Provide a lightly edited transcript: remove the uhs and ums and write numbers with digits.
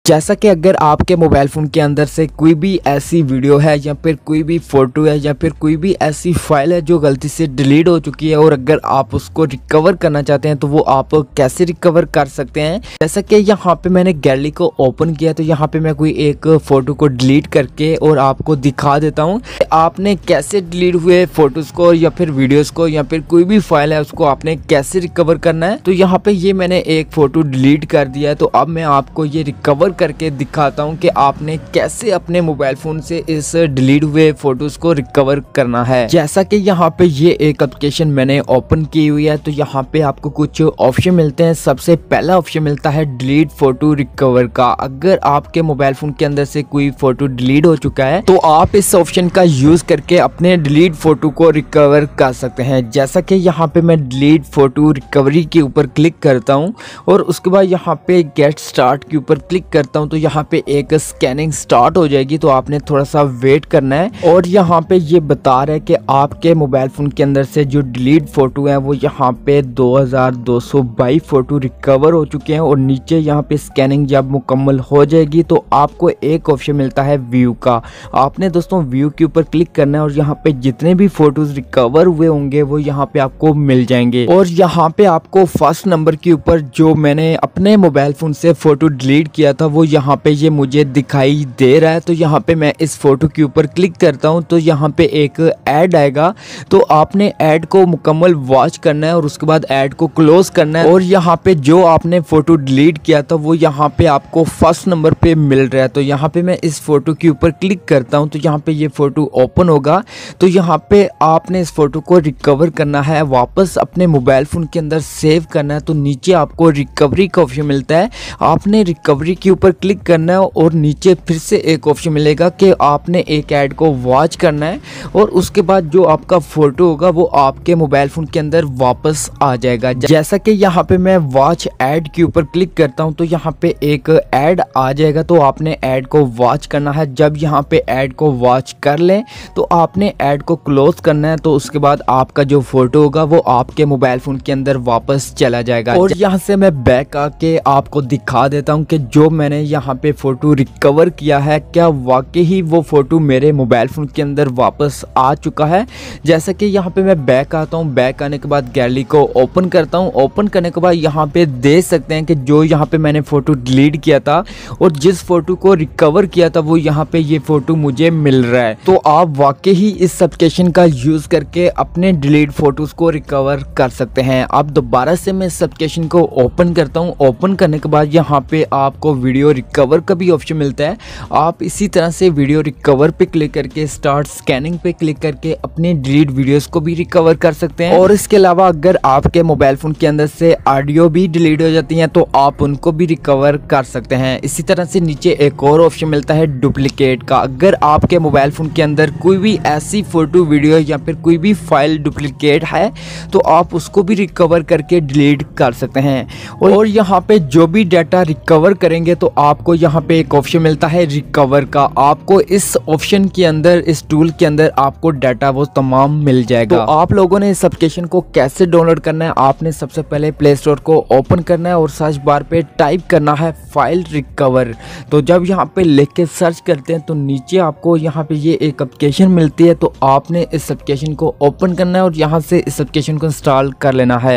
जैसा कि अगर आपके मोबाइल फ़ोन के अंदर से कोई भी ऐसी वीडियो है या फिर कोई भी फ़ोटो है या फिर कोई भी ऐसी फाइल है जो गलती से डिलीट हो चुकी है और अगर आप उसको रिकवर करना चाहते हैं तो वो आप कैसे रिकवर कर सकते हैं। जैसा कि यहाँ पे मैंने गैलरी को ओपन किया तो यहाँ पे मैं कोई एक फ़ोटो को डिलीट करके और आपको दिखा देता हूँ आपने कैसे डिलीट हुए फ़ोटोज़ को या फिर वीडियोज़ को या फिर कोई भी फाइल है उसको आपने कैसे रिकवर करना है। तो यहाँ पे ये मैंने एक फ़ोटो डिलीट कर दिया है, तो अब मैं आपको ये रिकवर करके दिखाता हूं कि आपने कैसे अपने मोबाइल फोन से इस डिलीट हुए फोटोज को रिकवर करना है। जैसा कि यहाँ पे ये एक एप्लीकेशन मैंने ओपन की हुई है तो यहाँ पे आपको कुछ ऑप्शन मिलते हैं। सबसे पहला ऑप्शन मिलता है डिलीट फोटो रिकवर का। अगर आपके मोबाइल फोन के अंदर से कोई फोटो डिलीट हो चुका है तो आप इस ऑप्शन का यूज करके अपने डिलीट फोटो को रिकवर कर सकते हैं। जैसा कि यहाँ पे मैं डिलीट फोटो रिकवरी के ऊपर क्लिक करता हूँ और उसके बाद यहाँ पे गेट स्टार्ट के ऊपर क्लिक करता हूँ तो यहाँ पे एक स्कैनिंग स्टार्ट हो जाएगी, तो आपने थोड़ा सा वेट करना है। और यहाँ पे ये बता रहा है कि आपके मोबाइल फोन के अंदर से जो डिलीट फोटो है वो यहाँ पे 2222 फोटो रिकवर हो चुके हैं। और नीचे यहाँ पे स्कैनिंग जब मुकम्मल हो जाएगी तो आपको एक ऑप्शन मिलता है व्यू का। आपने दोस्तों व्यू के ऊपर क्लिक करना है और यहाँ पे जितने भी फोटोज रिकवर हुए होंगे वो यहाँ पे आपको मिल जाएंगे। और यहाँ पे आपको फर्स्ट नंबर के ऊपर जो मैंने अपने मोबाइल फोन से फोटो डिलीट किया था वो यहाँ पे ये मुझे दिखाई दे रहा है। तो यहाँ पे मैं इस फोटो के ऊपर क्लिक करता हूँ तो यहाँ पे एक ऐड आएगा, तो आपने ऐड को मुकम्मल वॉच करना है और उसके बाद ऐड को क्लोज करना है। और यहाँ पे जो आपने फोटो डिलीट किया था वो यहाँ पे आपको फर्स्ट नंबर पे मिल रहा है। तो यहाँ पे मैं इस फोटो के ऊपर क्लिक करता हूँ तो यहाँ पे ये फोटो ओपन होगा। तो यहाँ पे आपने इस फोटो को रिकवर करना है, वापस अपने मोबाइल फोन के अंदर सेव करना है। तो नीचे आपको रिकवरी का ऑप्शन मिलता है, आपने रिकवरी के ऊपर क्लिक करना है और नीचे फिर से एक ऑप्शन मिलेगा कि आपने एक ऐड को वॉच करना है और उसके बाद जो आपका फोटो होगा वो आपके मोबाइल फोन के अंदर वापस आ जाएगा। जैसा कि यहाँ पे मैं वॉच ऐड के ऊपर क्लिक करता हूँ तो यहाँ पे एक ऐड आ जाएगा, तो आपने ऐड को वॉच करना है। जब यहाँ पे ऐड को वॉच कर लें तो आपने ऐड को क्लोज करना है, तो उसके बाद आपका जो फोटो होगा वो आपके मोबाइल फोन के अंदर वापस चला जाएगा। और यहाँ से मैं बैक आके आपको दिखा देता हूँ कि जो मैंने यहाँ पे फोटो रिकवर किया है क्या वाकई ही वो फोटो मेरे मोबाइल फोन के अंदर वापस आ चुका है। जैसा कि यहाँ पे मैं बैक आता हूँ, बैक आने के बाद गैलरी को ओपन करता हूँ। ओपन करने के बाद यहाँ पे देख सकते हैं कि जो यहाँ पे मैंने फोटो डिलीट किया था और जिस फोटो को रिकवर किया था वो यहाँ पे ये फोटो मुझे मिल रहा है। तो आप वाकई ही इस एप्लीकेशन का यूज करके अपने डिलीट फोटोज को रिकवर कर सकते हैं। अब दोबारा से मैं इस एप्लीकेशन को ओपन करता हूँ। ओपन करने के बाद यहाँ पे आपको वीडियो रिकवर का भी ऑप्शन मिलता है। आप इसी तरह से वीडियो रिकवर पे क्लिक करके स्टार्ट स्कैनिंग पे क्लिक करके अपने डिलीट वीडियोस को भी रिकवर कर सकते हैं। और इसके अलावा अगर आपके मोबाइल फोन के अंदर से ऑडियो भी डिलीट हो जाती हैं तो आप उनको भी रिकवर कर सकते हैं। इसी तरह से नीचे एक और ऑप्शन मिलता है डुप्लीकेट का। अगर आपके मोबाइल फोन के अंदर कोई भी ऐसी फोटो वीडियो या फिर कोई भी फाइल डुप्लीकेट है तो आप उसको भी रिकवर करके डिलीट कर सकते हैं। और यहाँ पे जो भी डाटा रिकवर करेंगे तो आपको यहाँ पे एक ऑप्शन मिलता है रिकवर का। आपको इस ऑप्शन के अंदर, इस टूल के अंदर आपको डाटा वो तमाम मिल जाएगा। तो आप लोगों ने इस एप्लीकेशन को कैसे डाउनलोड करना है, आपने सबसे पहले प्ले स्टोर को ओपन करना है और सर्च बार पे टाइप करना है फाइल रिकवर। तो जब यहाँ पे लिख के सर्च करते हैं तो नीचे आपको यहाँ पे ये एक एप्लीकेशन मिलती है, तो आपने इस एप्लीकेशन को ओपन करना है और यहाँ से इस एप्लीकेशन को इंस्टॉल कर लेना है।